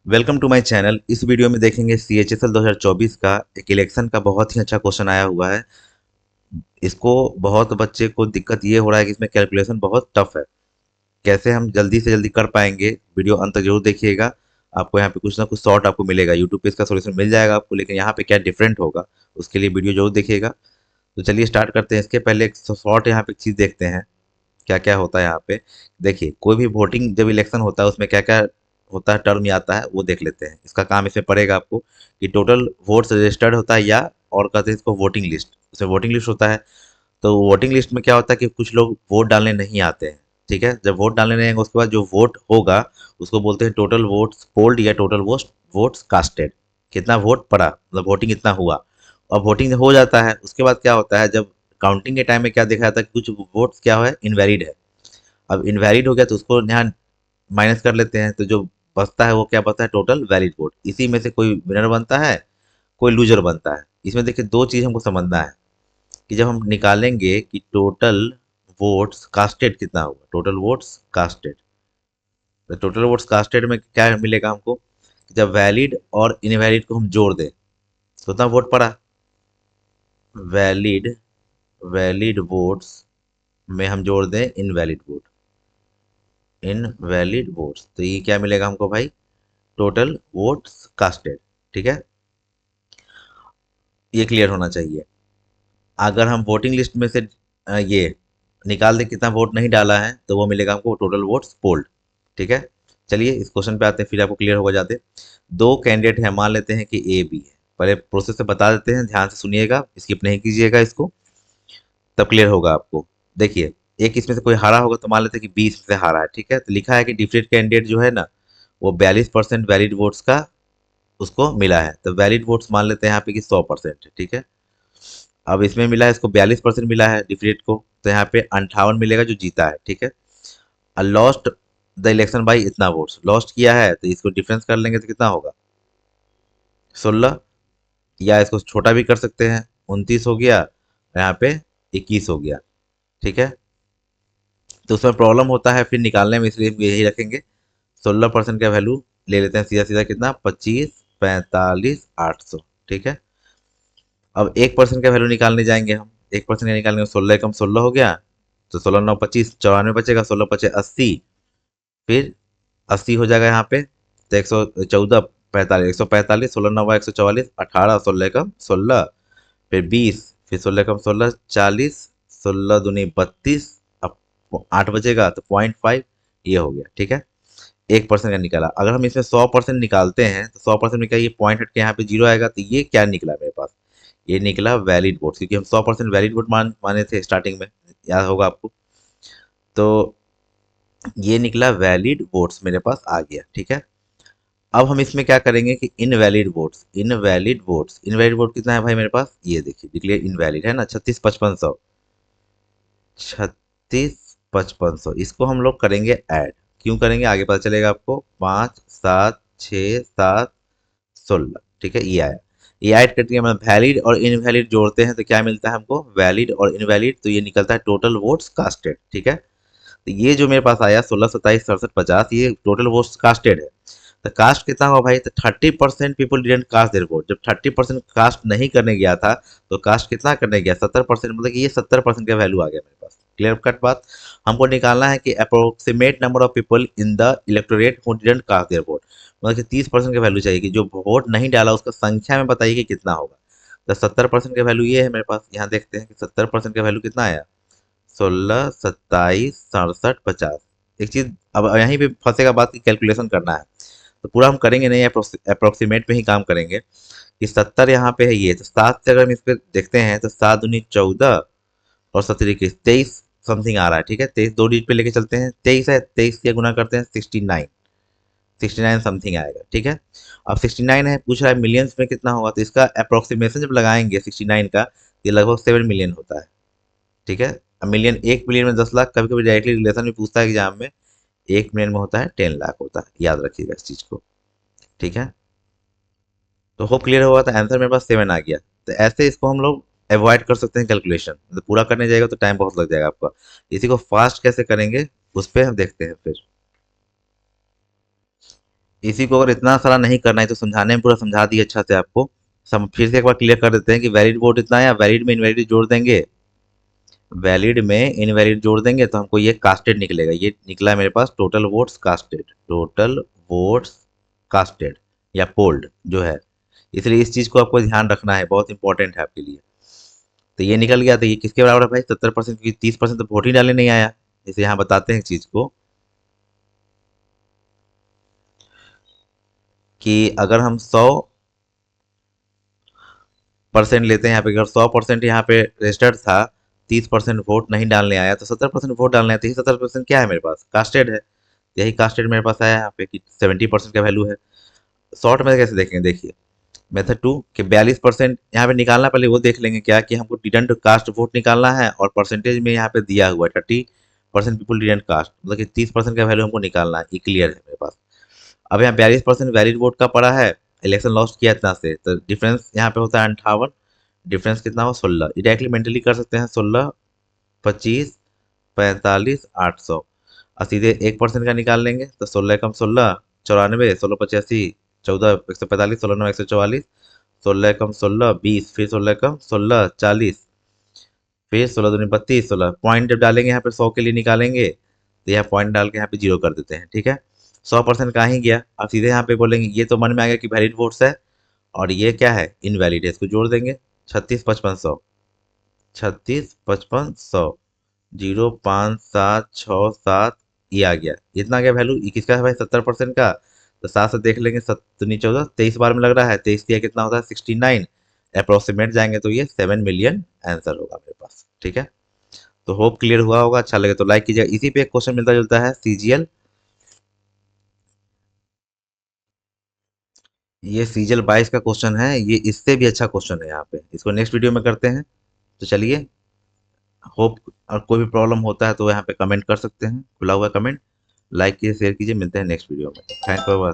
Welcome to my channel. इस video में देखेंगे CHSL 2024 का एक इलेक्शन का बहुत ही अच्छा क्वेश्चन आया हुआ है। इसको बहुत बच्चे को दिक्कत ये हो रहा है कि इसमें कैलकुलेशन बहुत टफ है। कैसे हम जल्दी से जल्दी कर पाएंगे, वीडियो अंत तक जरूर देखिएगा। आपको यहाँ पे कुछ ना कुछ शॉर्ट आपको मिलेगा, यूट्यूब पे इसका सोल्यूशन मिल जाएगा आपको, लेकिन यहाँ पे क्या डिफरेंट होगा उसके लिए वीडियो जरूर देखिएगा। तो चलिए स्टार्ट करते हैं। इसके पहले एक शॉर्ट यहाँ पे चीज़ देखते हैं क्या क्या होता है यहाँ पे। देखिए, कोई भी वोटिंग जब इलेक्शन होता है उसमें क्या क्या होता है, टर्म आता है वो देख लेते हैं। इसका काम इसमें पड़ेगा आपको कि टोटल वोट्स रजिस्टर्ड होता है, या और कहते हैं इसको वोटिंग लिस्ट। उसमें वोटिंग लिस्ट होता है। तो वोटिंग लिस्ट में क्या होता है कि कुछ लोग वोट डालने नहीं आते हैं। ठीक है, जब वोट डालने नहीं आएंगे उसके बाद जो वोट होगा उसको बोलते हैं टोटल वोट्स पोल्ड या टोटल वोट्स कास्टेड। कितना वोट पड़ा, मतलब वोटिंग इतना हुआ। अब वोटिंग हो जाता है, उसके बाद क्या होता है, जब काउंटिंग के टाइम में क्या देखा जाता है कि कुछ वोट्स क्या है, इनवैलिड है। अब इनवैलिड हो गया तो उसको यहाँ माइनस कर लेते हैं, तो जो बचता है वो क्या बचता है, टोटल वैलिड वोट। इसी में से कोई विनर बनता है, कोई लूजर बनता है। इसमें देखिए दो चीज़ हमको समझना है कि जब हम निकालेंगे कि टोटल वोट्स कास्टेड कितना होगा, टोटल वोट्स कास्टेड। तो टोटल वोट्स कास्टेड में क्या मिलेगा हमको कि जब वैलिड और इनवैलिड को हम जोड़ दें तो उतना वोट पड़ा। वैलिड वैलिड वोट्स में हम जोड़ दें इनवैलिड वोट, इनवैलिड वोट्स, तो ये क्या मिलेगा हमको भाई, टोटल वोट्स कास्टेड। ठीक है, ये क्लियर होना चाहिए। अगर हम वोटिंग लिस्ट में से ये निकाल दें कितना वोट नहीं डाला है तो वो मिलेगा हमको टोटल वोट्स पोल्ड। ठीक है, चलिए इस क्वेश्चन पे आते हैं, फिर आपको क्लियर होगा जाते। दो कैंडिडेट हैं, मान लेते हैं कि ए बी है। पहले प्रोसेस से बता देते हैं, ध्यान से सुनिएगा, स्किप नहीं कीजिएगा इसको, तब क्लियर होगा आपको। देखिए, एक इसमें से कोई हारा होगा तो मान लेते हैं कि बी इसमें से हारा है। ठीक है, तो लिखा है कि डिफरेंट कैंडिडेट जो है ना, वो 42% वैलिड वोट्स का उसको मिला है। तो वैलिड वोट्स मान लेते हैं यहाँ पे कि 100% है। ठीक है, अब इसमें मिला है, इसको 42% मिला है डिफरेंट को, तो यहाँ पे 58 मिलेगा जो जीता है। ठीक है, और लॉस्ट द इलेक्शन बाई इतना वोट्स लॉस्ट किया है, तो इसको डिफरेंस कर लेंगे तो कितना होगा, 16। या इसको छोटा भी कर सकते हैं, 29 हो गया, यहाँ पे 21 हो गया। ठीक है, तो उसमें प्रॉब्लम होता है फिर निकालने में, इसलिए हम यही रखेंगे। 16% का वैल्यू ले लेते हैं सीधा सीधा, कितना, 25, 45, 800। ठीक है, अब 1% का वैल्यू निकालने जाएंगे हम। 1% का निकालेंगे, 16 कम 16 हो गया, तो 16 9 25, 94 बचेगा, 16 5 80। फिर 80 हो जाएगा यहाँ पे, तो 114 45, 145, 16 9 144, 18, 16 कम 16, फिर 20, फिर 16 कम 16 40, 16 दूनी 32। अब 8 बचेगा तो 0.5, ये हो गया। ठीक है, 1% का निकाला। अगर हम इसमें 100% निकालते हैं तो 100% में क्या, ये पॉइंट हट के यहाँ पे जीरो आएगा, तो ये क्या निकला मेरे पास, ये निकला वैलिड वोट, क्योंकि हम 100% वैलिड वोट माने थे स्टार्टिंग में, याद होगा आपको। तो ये निकला वैलिड वोट्स मेरे पास आ गया। ठीक है, अब हम इसमें क्या करेंगे कि इनवैलिड वोट कितना है भाई मेरे पास, ये देखिए डिक्लेयर इनवैलिड है ना, 36 55 100, 36 55 100, इसको हम लोग करेंगे ऐड। क्यों करेंगे आगे पता चलेगा आपको। 5 7 6 7 16। ठीक है, ये आया। ये ऐड करके हम वैलिड और इनवैलिड जोड़ते हैं तो क्या मिलता है हमको, वैलिड और इनवैलिड, तो ये निकलता है टोटल वोट्स कास्टेड। ठीक है, तो ये जो मेरे पास आया 16 27 67 50, ये टोटल वोट्स कास्टेड है। तो कास्ट कितना हुआ भाई, तो 30% people didn't cast their vote. जब 30% कास्ट नहीं करने गया था तो कास्ट कितना करने गया, 70%, मतलब कि ये 70% का वैल्यू आ गया मेरे पास। क्लियर कट बात। हमको निकालना है कि approximate number of people in the electorate who didn't cast their vote, मतलब कि 30% का वैल्यू चाहिए कि जो वोट नहीं डाला उसका संख्या में बताइए कि कितना होगा। तो 70% का वैल्यू ये है मेरे पास। यहाँ देखते हैं कि 70% का वैल्यू कितना आया, 16 27 67 50। एक चीज अब यहीं पे फंसेगा बात की, कैलकुलेशन करना है तो पूरा हम करेंगे नहीं, अप्रोक्सीमेट में ही काम करेंगे। कि 70 यहाँ पे है, ये तो 7 से अगर हम इस पे देखते हैं तो 7 दूनी 14 और 17 21 23 समथिंग आ रहा है। ठीक है, 23 दो डिजिट पे लेके चलते हैं, 23 है, 23 से गुना करते हैं, 69, 69 समथिंग आएगा। ठीक है, अब 69 है, पूछ रहा है मिलियंस में कितना होगा, तो इसका अप्रोक्सीमेशन जब लगाएंगे 69 का, ये लगभग 7 मिलियन होता है। ठीक है, अब मिलियन, 1 मिलियन में 10 लाख, कभी कभी डायरेक्टली रिलेशन भी पूछता है एग्जाम में। 1 मिलियन में होता है 10 लाख होता है, याद रखिएगा इस चीज को। ठीक है, तो होप क्लियर हुआ, तो आंसर मेरे पास 7 आ गया। तो ऐसे इसको हम लोग अवॉइड कर सकते हैं कैलकुलेशन, तो पूरा करने जाएगा तो टाइम बहुत लग जाएगा आपका। इसी को फास्ट कैसे करेंगे उस पर हम देखते हैं फिर। इसी को अगर इतना सारा नहीं करना है तो समझाने में पूरा समझा दिए अच्छा से आपको। सब फिर से एक बार क्लियर कर देते हैं कि वैलिड वोट इतना है, या वैलिड में इनवैलिड जोड़ देंगे, वैलिड में इनवैलिड जोड़ देंगे तो हमको ये कास्टेड निकलेगा। ये निकला है मेरे पास total votes casted, total votes casted या पोल्ड जो है। इसलिए इस चीज़ को आपको ध्यान रखना है, बहुत इंपॉर्टेंट है आपके लिए। तो ये निकल गया, तो ये किसके बराबर है भाई? 70%, क्योंकि 30% तो वोट ही डालने नहीं आया। इसे यहाँ बताते हैं चीज़ को कि अगर हम 100% लेते हैं यहाँ पे, अगर 100% यहाँ पे रजिस्टर्ड था, 30% वोट नहीं डालने आया, तो 70% वोट डालने आया, तो ये 70% क्या है मेरे पास? कास्टेड है। यही कास्टेड मेरे पास आया यहाँ पे कि 70% का वैल्यू है। शॉर्ट में कैसे देखेंगे, देखिए मेथड टू कि 42% यहाँ पे निकालना, पहले वो देख लेंगे क्या कि हमको डिडंट कास्ट वोट निकालना है, और परसेंटेज में यहाँ पे दिया हुआ है 30% पीपल डिडंट कास्ट, मतलब कि 30% का वैल्यू हमको निकालना है। ये क्लियर है मेरे पास। अब यहाँ 42% वैलिड वोट का पड़ा है, इलेक्शन लॉस्ट किया इतना से, तो डिफरेंस यहाँ पे होता है 58, डिफरेंस कितना हो 16। ये डायरेक्टली मेंटली कर सकते हैं, 16 25 45 800, और सीधे 1% का निकाल लेंगे तो 16 कम 16 94, 16 85 14 145, 16 9 144, 16 कम 16 20, फिर 16 कम 16 40, फिर 16 दूनी 32, 16 पॉइंट जब डालेंगे यहाँ पे 100 के लिए निकालेंगे, तो यहाँ पॉइंट डाल के यहाँ पे जीरो कर देते हैं, ठीक है। 100% कहाँ ही गया, अब सीधे यहाँ पे बोलेंगे, ये तो मन में आ गया कि वैलिड वोट्स है, और ये क्या है? इनवैलिड है, इसको जोड़ देंगे। 36 55 100, 36 55 100, 0 5 7 6 7, ये आ गया। इतना गया वैल्यू, ये किसका है भाई? 70% का। तो साथ से देख लेंगे, 7 14 23 बार में लग रहा है, 23 दिया कितना होता है? 69। अप्रोक्सीमेट जाएंगे तो ये 7 मिलियन आंसर होगा मेरे पास, ठीक है। तो होप क्लियर हुआ होगा, अच्छा लगे तो लाइक कीजिएगा। इसी पे एक क्वेश्चन मिलता जुलता है, सीजीएल। ये सीजीएल 22 का क्वेश्चन है, ये इससे भी अच्छा क्वेश्चन है यहाँ पे, इसको नेक्स्ट वीडियो में करते हैं। तो चलिए, होप, और कोई भी प्रॉब्लम होता है तो यहाँ पे कमेंट कर सकते हैं, खुला हुआ कमेंट। लाइक कीजिए, शेयर कीजिए, मिलते हैं नेक्स्ट वीडियो में। Thank you.